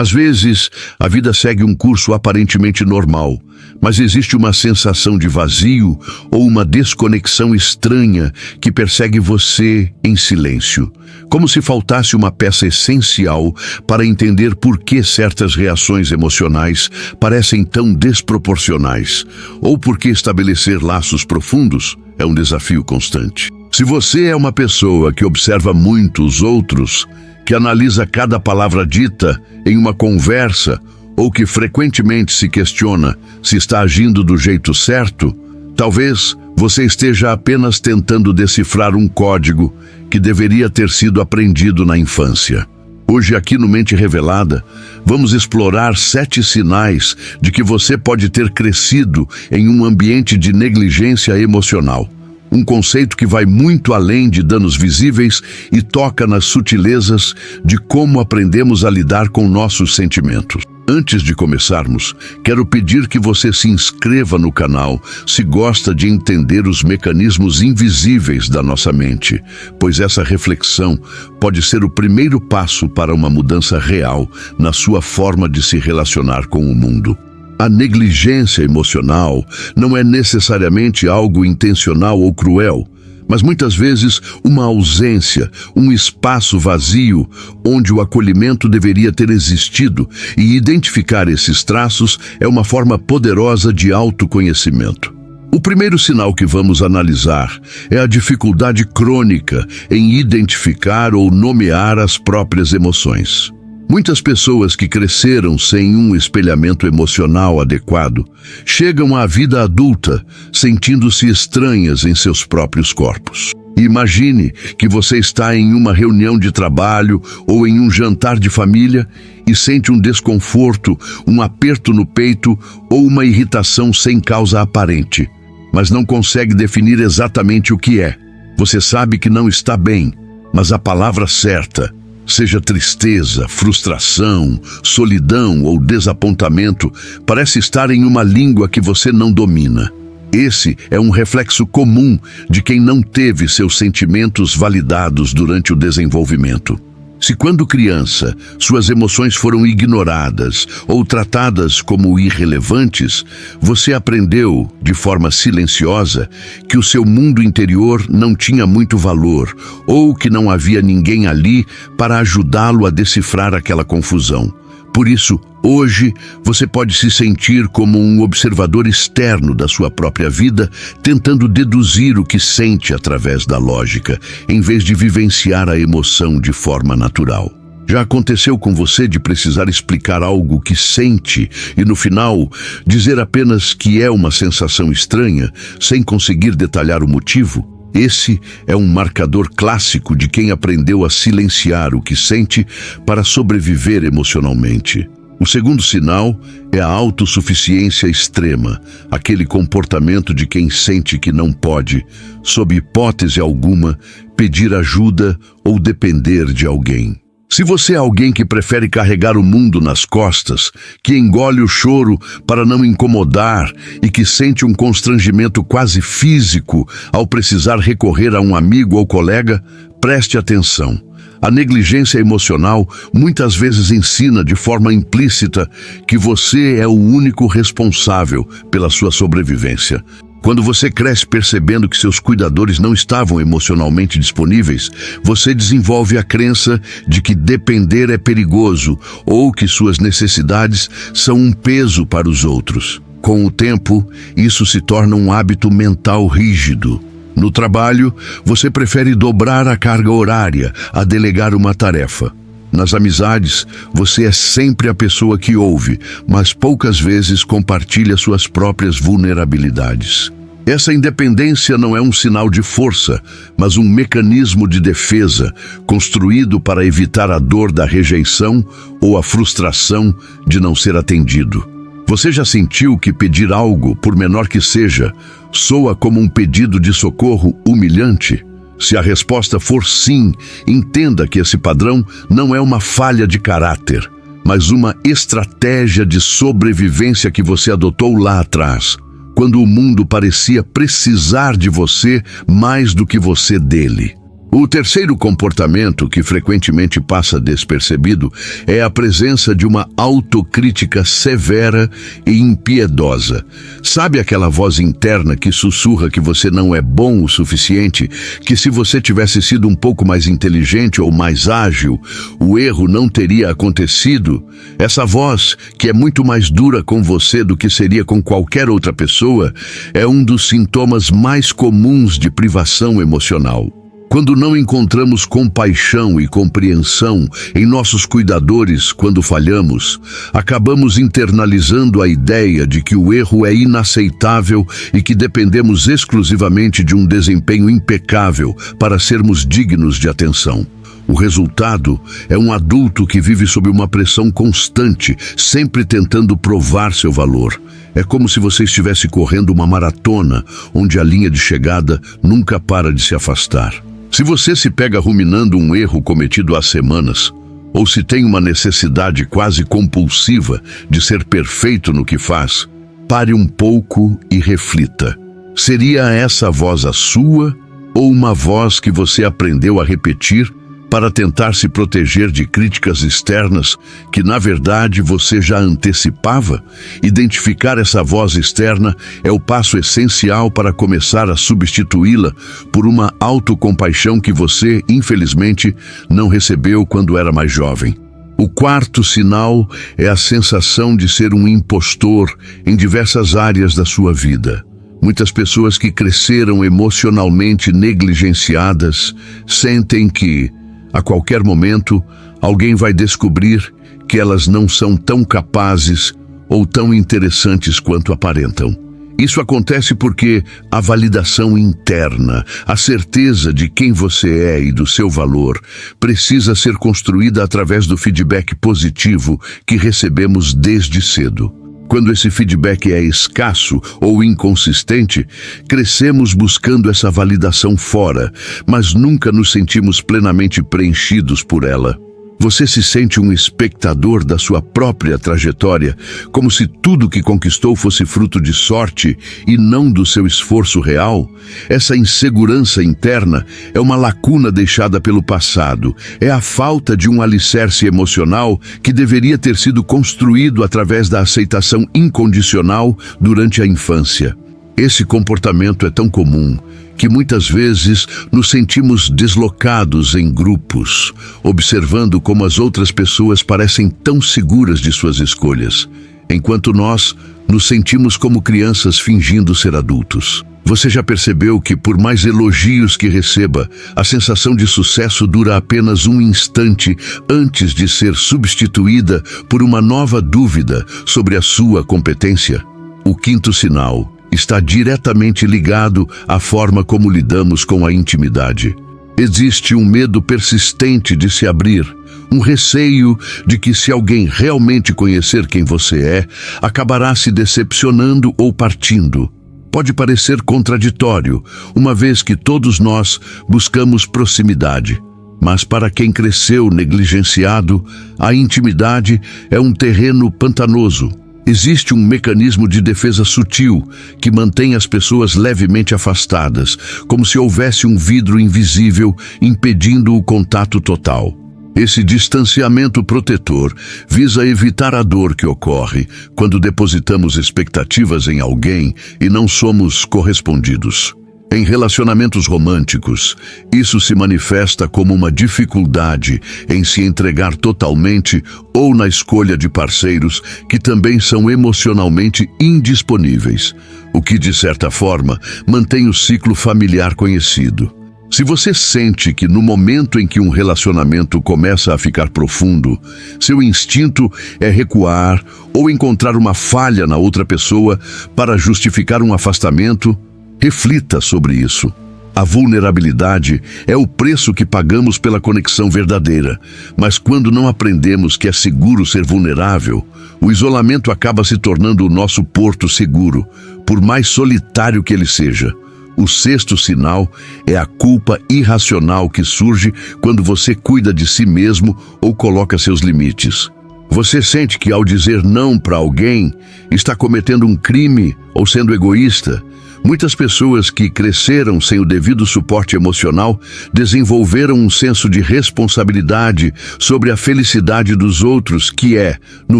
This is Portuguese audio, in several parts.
Às vezes, a vida segue um curso aparentemente normal, mas existe uma sensação de vazio ou uma desconexão estranha que persegue você em silêncio, como se faltasse uma peça essencial para entender por que certas reações emocionais parecem tão desproporcionais, ou por que estabelecer laços profundos é um desafio constante. Se você é uma pessoa que observa muito os outros, que analisa cada palavra dita em uma conversa ou que frequentemente se questiona se está agindo do jeito certo, talvez você esteja apenas tentando decifrar um código que deveria ter sido aprendido na infância. Hoje, aqui no Mente Revelada, vamos explorar 7 sinais de que você pode ter crescido em um ambiente de negligência emocional. Um conceito que vai muito além de danos visíveis e toca nas sutilezas de como aprendemos a lidar com nossos sentimentos. Antes de começarmos, quero pedir que você se inscreva no canal se gosta de entender os mecanismos invisíveis da nossa mente, pois essa reflexão pode ser o primeiro passo para uma mudança real na sua forma de se relacionar com o mundo. A negligência emocional não é necessariamente algo intencional ou cruel, mas muitas vezes uma ausência, um espaço vazio onde o acolhimento deveria ter existido, e identificar esses traços é uma forma poderosa de autoconhecimento. O primeiro sinal que vamos analisar é a dificuldade crônica em identificar ou nomear as próprias emoções. Muitas pessoas que cresceram sem um espelhamento emocional adequado chegam à vida adulta sentindo-se estranhas em seus próprios corpos. Imagine que você está em uma reunião de trabalho ou em um jantar de família e sente um desconforto, um aperto no peito ou uma irritação sem causa aparente, mas não consegue definir exatamente o que é. Você sabe que não está bem, mas a palavra certa, seja tristeza, frustração, solidão ou desapontamento, parece estar em uma língua que você não domina. Esse é um reflexo comum de quem não teve seus sentimentos validados durante o desenvolvimento. Se quando criança, suas emoções foram ignoradas ou tratadas como irrelevantes, você aprendeu, de forma silenciosa, que o seu mundo interior não tinha muito valor ou que não havia ninguém ali para ajudá-lo a decifrar aquela confusão. Por isso, hoje, você pode se sentir como um observador externo da sua própria vida, tentando deduzir o que sente através da lógica, em vez de vivenciar a emoção de forma natural. Já aconteceu com você de precisar explicar algo que sente e, no final, dizer apenas que é uma sensação estranha, sem conseguir detalhar o motivo? Esse é um marcador clássico de quem aprendeu a silenciar o que sente para sobreviver emocionalmente. O segundo sinal é a autossuficiência extrema, aquele comportamento de quem sente que não pode, sob hipótese alguma, pedir ajuda ou depender de alguém. Se você é alguém que prefere carregar o mundo nas costas, que engole o choro para não incomodar e que sente um constrangimento quase físico ao precisar recorrer a um amigo ou colega, preste atenção. A negligência emocional muitas vezes ensina de forma implícita que você é o único responsável pela sua sobrevivência. Quando você cresce percebendo que seus cuidadores não estavam emocionalmente disponíveis, você desenvolve a crença de que depender é perigoso ou que suas necessidades são um peso para os outros. Com o tempo, isso se torna um hábito mental rígido. No trabalho, você prefere dobrar a carga horária a delegar uma tarefa. Nas amizades, você é sempre a pessoa que ouve, mas poucas vezes compartilha suas próprias vulnerabilidades. Essa independência não é um sinal de força, mas um mecanismo de defesa, construído para evitar a dor da rejeição ou a frustração de não ser atendido. Você já sentiu que pedir algo, por menor que seja, soa como um pedido de socorro humilhante? Se a resposta for sim, entenda que esse padrão não é uma falha de caráter, mas uma estratégia de sobrevivência que você adotou lá atrás, quando o mundo parecia precisar de você mais do que você dele. O terceiro comportamento que frequentemente passa despercebido é a presença de uma autocrítica severa e impiedosa. Sabe aquela voz interna que sussurra que você não é bom o suficiente, que se você tivesse sido um pouco mais inteligente ou mais ágil, o erro não teria acontecido? Essa voz, que é muito mais dura com você do que seria com qualquer outra pessoa, é um dos sintomas mais comuns de privação emocional. Quando não encontramos compaixão e compreensão em nossos cuidadores quando falhamos, acabamos internalizando a ideia de que o erro é inaceitável e que dependemos exclusivamente de um desempenho impecável para sermos dignos de atenção. O resultado é um adulto que vive sob uma pressão constante, sempre tentando provar seu valor. É como se você estivesse correndo uma maratona, onde a linha de chegada nunca para de se afastar. Se você se pega ruminando um erro cometido há semanas, ou se tem uma necessidade quase compulsiva de ser perfeito no que faz, pare um pouco e reflita. Seria essa voz a sua ou uma voz que você aprendeu a repetir para tentar se proteger de críticas externas que, na verdade, você já antecipava? Identificar essa voz externa é o passo essencial para começar a substituí-la por uma autocompaixão que você, infelizmente, não recebeu quando era mais jovem. O quarto sinal é a sensação de ser um impostor em diversas áreas da sua vida. Muitas pessoas que cresceram emocionalmente negligenciadas sentem que, a qualquer momento, alguém vai descobrir que elas não são tão capazes ou tão interessantes quanto aparentam. Isso acontece porque a validação interna, a certeza de quem você é e do seu valor, precisa ser construída através do feedback positivo que recebemos desde cedo. Quando esse feedback é escasso ou inconsistente, crescemos buscando essa validação fora, mas nunca nos sentimos plenamente preenchidos por ela. Você se sente um espectador da sua própria trajetória, como se tudo que conquistou fosse fruto de sorte e não do seu esforço real? Essa insegurança interna é uma lacuna deixada pelo passado. É a falta de um alicerce emocional que deveria ter sido construído através da aceitação incondicional durante a infância. Esse comportamento é tão comum que muitas vezes nos sentimos deslocados em grupos, observando como as outras pessoas parecem tão seguras de suas escolhas, enquanto nós nos sentimos como crianças fingindo ser adultos. Você já percebeu que, por mais elogios que receba, a sensação de sucesso dura apenas um instante antes de ser substituída por uma nova dúvida sobre a sua competência? O quinto sinal está diretamente ligado à forma como lidamos com a intimidade. Existe um medo persistente de se abrir, um receio de que, se alguém realmente conhecer quem você é, acabará se decepcionando ou partindo. Pode parecer contraditório, uma vez que todos nós buscamos proximidade. Mas para quem cresceu negligenciado, a intimidade é um terreno pantanoso. Existe um mecanismo de defesa sutil que mantém as pessoas levemente afastadas, como se houvesse um vidro invisível impedindo o contato total. Esse distanciamento protetor visa evitar a dor que ocorre quando depositamos expectativas em alguém e não somos correspondidos. Em relacionamentos românticos, isso se manifesta como uma dificuldade em se entregar totalmente ou na escolha de parceiros que também são emocionalmente indisponíveis, o que, de certa forma, mantém o ciclo familiar conhecido. Se você sente que no momento em que um relacionamento começa a ficar profundo, seu instinto é recuar ou encontrar uma falha na outra pessoa para justificar um afastamento, reflita sobre isso. A vulnerabilidade é o preço que pagamos pela conexão verdadeira, mas quando não aprendemos que é seguro ser vulnerável, o isolamento acaba se tornando o nosso porto seguro, por mais solitário que ele seja. O sexto sinal é a culpa irracional que surge quando você cuida de si mesmo ou coloca seus limites. Você sente que, ao dizer não para alguém, está cometendo um crime ou sendo egoísta, Muitas pessoas que cresceram sem o devido suporte emocional desenvolveram um senso de responsabilidade sobre a felicidade dos outros que é, no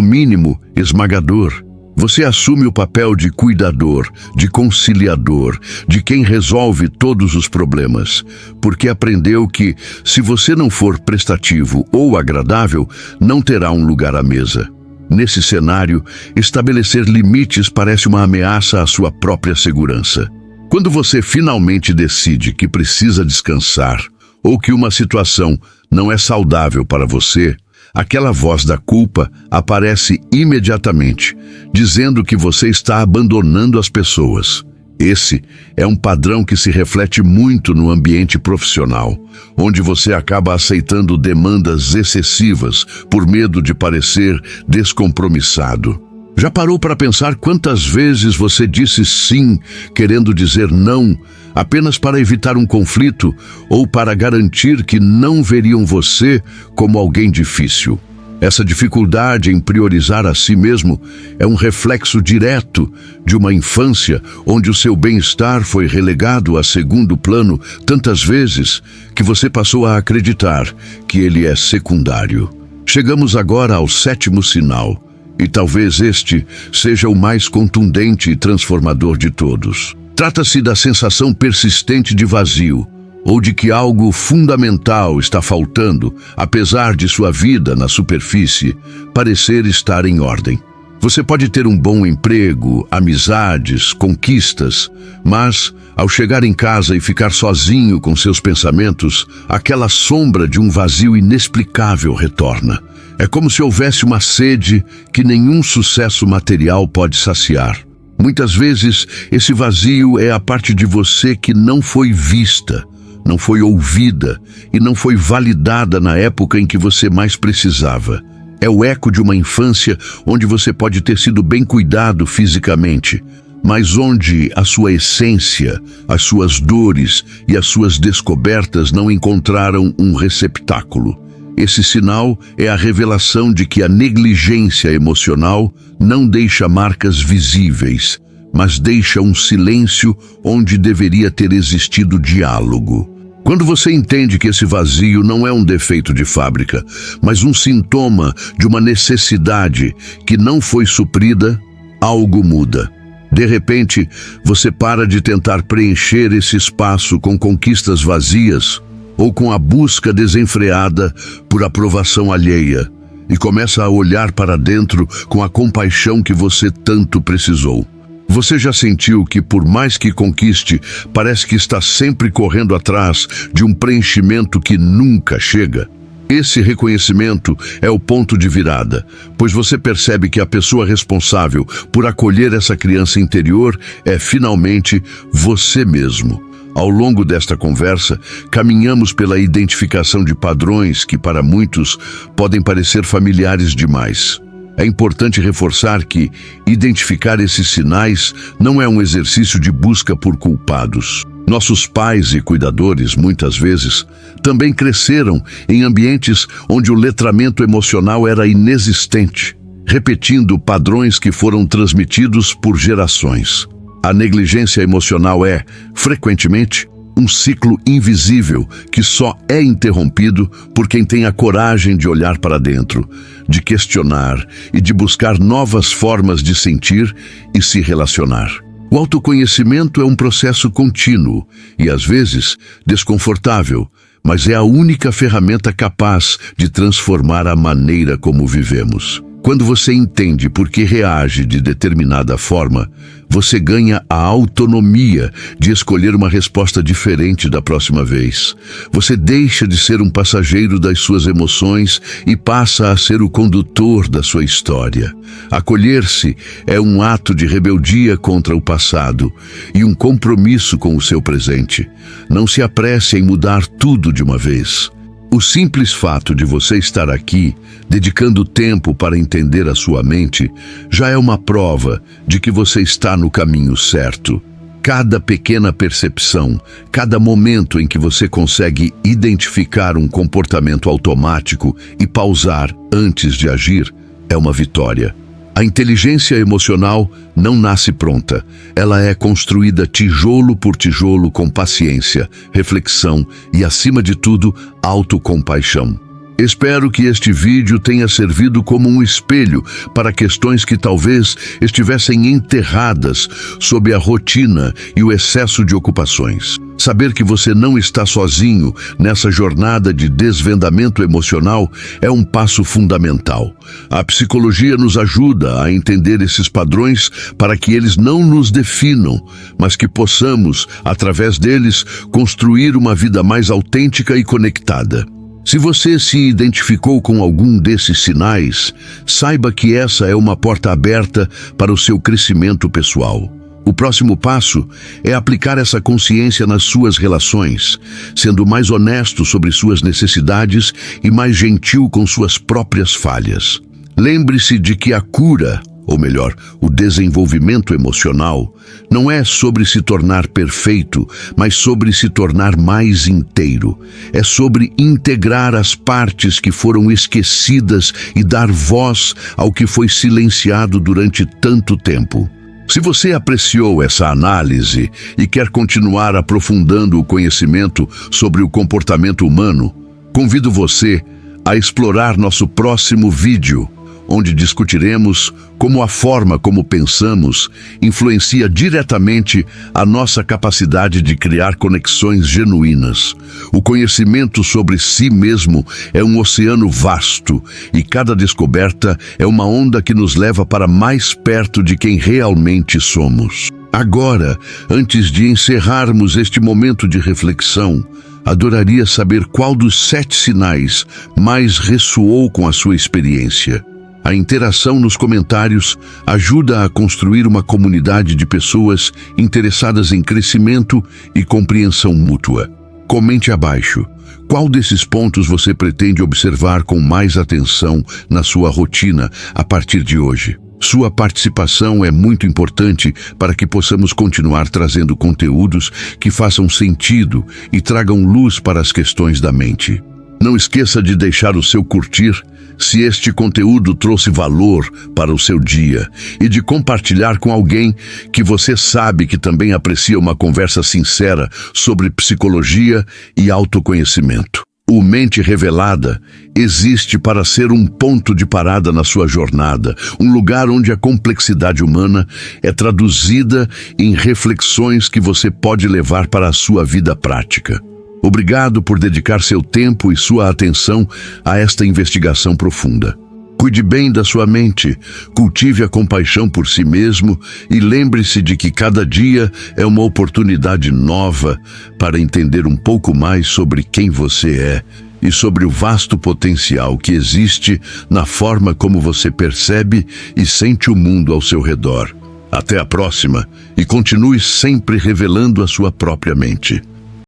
mínimo, esmagador. Você assume o papel de cuidador, de conciliador, de quem resolve todos os problemas, porque aprendeu que, se você não for prestativo ou agradável, não terá um lugar à mesa. Nesse cenário, estabelecer limites parece uma ameaça à sua própria segurança. Quando você finalmente decide que precisa descansar ou que uma situação não é saudável para você, aquela voz da culpa aparece imediatamente, dizendo que você está abandonando as pessoas. Esse é um padrão que se reflete muito no ambiente profissional, onde você acaba aceitando demandas excessivas por medo de parecer descompromissado. Já parou para pensar quantas vezes você disse sim, querendo dizer não, apenas para evitar um conflito ou para garantir que não veriam você como alguém difícil? Essa dificuldade em priorizar a si mesmo é um reflexo direto de uma infância onde o seu bem-estar foi relegado a segundo plano tantas vezes que você passou a acreditar que ele é secundário. Chegamos agora ao 7º sinal, e talvez este seja o mais contundente e transformador de todos. Trata-se da sensação persistente de vazio, ou de que algo fundamental está faltando, apesar de sua vida na superfície parecer estar em ordem. Você pode ter um bom emprego, amizades, conquistas, mas, ao chegar em casa e ficar sozinho com seus pensamentos, aquela sombra de um vazio inexplicável retorna. É como se houvesse uma sede que nenhum sucesso material pode saciar. Muitas vezes, esse vazio é a parte de você que não foi vista, não foi ouvida e não foi validada na época em que você mais precisava. É o eco de uma infância onde você pode ter sido bem cuidado fisicamente, mas onde a sua essência, as suas dores e as suas descobertas não encontraram um receptáculo. Esse sinal é a revelação de que a negligência emocional não deixa marcas visíveis, mas deixa um silêncio onde deveria ter existido diálogo. Quando você entende que esse vazio não é um defeito de fábrica, mas um sintoma de uma necessidade que não foi suprida, algo muda. De repente, você para de tentar preencher esse espaço com conquistas vazias ou com a busca desenfreada por aprovação alheia e começa a olhar para dentro com a compaixão que você tanto precisou. Você já sentiu que, por mais que conquiste, parece que está sempre correndo atrás de um preenchimento que nunca chega? Esse reconhecimento é o ponto de virada, pois você percebe que a pessoa responsável por acolher essa criança interior é, finalmente, você mesmo. Ao longo desta conversa, caminhamos pela identificação de padrões que, para muitos, podem parecer familiares demais. É importante reforçar que identificar esses sinais não é um exercício de busca por culpados. Nossos pais e cuidadores, muitas vezes, também cresceram em ambientes onde o letramento emocional era inexistente, repetindo padrões que foram transmitidos por gerações. A negligência emocional é, frequentemente, um ciclo invisível que só é interrompido por quem tem a coragem de olhar para dentro, de questionar e de buscar novas formas de sentir e se relacionar. O autoconhecimento é um processo contínuo e, às vezes, desconfortável, mas é a única ferramenta capaz de transformar a maneira como vivemos. Quando você entende por que reage de determinada forma, você ganha a autonomia de escolher uma resposta diferente da próxima vez. Você deixa de ser um passageiro das suas emoções e passa a ser o condutor da sua história. Acolher-se é um ato de rebeldia contra o passado e um compromisso com o seu presente. Não se apresse em mudar tudo de uma vez. O simples fato de você estar aqui, dedicando tempo para entender a sua mente, já é uma prova de que você está no caminho certo. Cada pequena percepção, cada momento em que você consegue identificar um comportamento automático e pausar antes de agir, é uma vitória. A inteligência emocional não nasce pronta. Ela é construída tijolo por tijolo com paciência, reflexão e, acima de tudo, autocompaixão. Espero que este vídeo tenha servido como um espelho para questões que talvez estivessem enterradas sob a rotina e o excesso de ocupações. Saber que você não está sozinho nessa jornada de desvendamento emocional é um passo fundamental. A psicologia nos ajuda a entender esses padrões para que eles não nos definam, mas que possamos, através deles, construir uma vida mais autêntica e conectada. Se você se identificou com algum desses sinais, saiba que essa é uma porta aberta para o seu crescimento pessoal. O próximo passo é aplicar essa consciência nas suas relações, sendo mais honesto sobre suas necessidades e mais gentil com suas próprias falhas. Lembre-se de que a cura, ou melhor, o desenvolvimento emocional, não é sobre se tornar perfeito, mas sobre se tornar mais inteiro. É sobre integrar as partes que foram esquecidas e dar voz ao que foi silenciado durante tanto tempo. Se você apreciou essa análise e quer continuar aprofundando o conhecimento sobre o comportamento humano, convido você a explorar nosso próximo vídeo, onde discutiremos como a forma como pensamos influencia diretamente a nossa capacidade de criar conexões genuínas. O conhecimento sobre si mesmo é um oceano vasto e cada descoberta é uma onda que nos leva para mais perto de quem realmente somos. Agora, antes de encerrarmos este momento de reflexão, adoraria saber qual dos 7 sinais mais ressoou com a sua experiência. A interação nos comentários ajuda a construir uma comunidade de pessoas interessadas em crescimento e compreensão mútua. Comente abaixo. Qual desses pontos você pretende observar com mais atenção na sua rotina a partir de hoje? Sua participação é muito importante para que possamos continuar trazendo conteúdos que façam sentido e tragam luz para as questões da mente. Não esqueça de deixar o seu curtir se este conteúdo trouxe valor para o seu dia e de compartilhar com alguém que você sabe que também aprecia uma conversa sincera sobre psicologia e autoconhecimento. O Mente Revelada existe para ser um ponto de parada na sua jornada, um lugar onde a complexidade humana é traduzida em reflexões que você pode levar para a sua vida prática. Obrigado por dedicar seu tempo e sua atenção a esta investigação profunda. Cuide bem da sua mente, cultive a compaixão por si mesmo e lembre-se de que cada dia é uma oportunidade nova para entender um pouco mais sobre quem você é e sobre o vasto potencial que existe na forma como você percebe e sente o mundo ao seu redor. Até a próxima e continue sempre revelando a sua própria mente.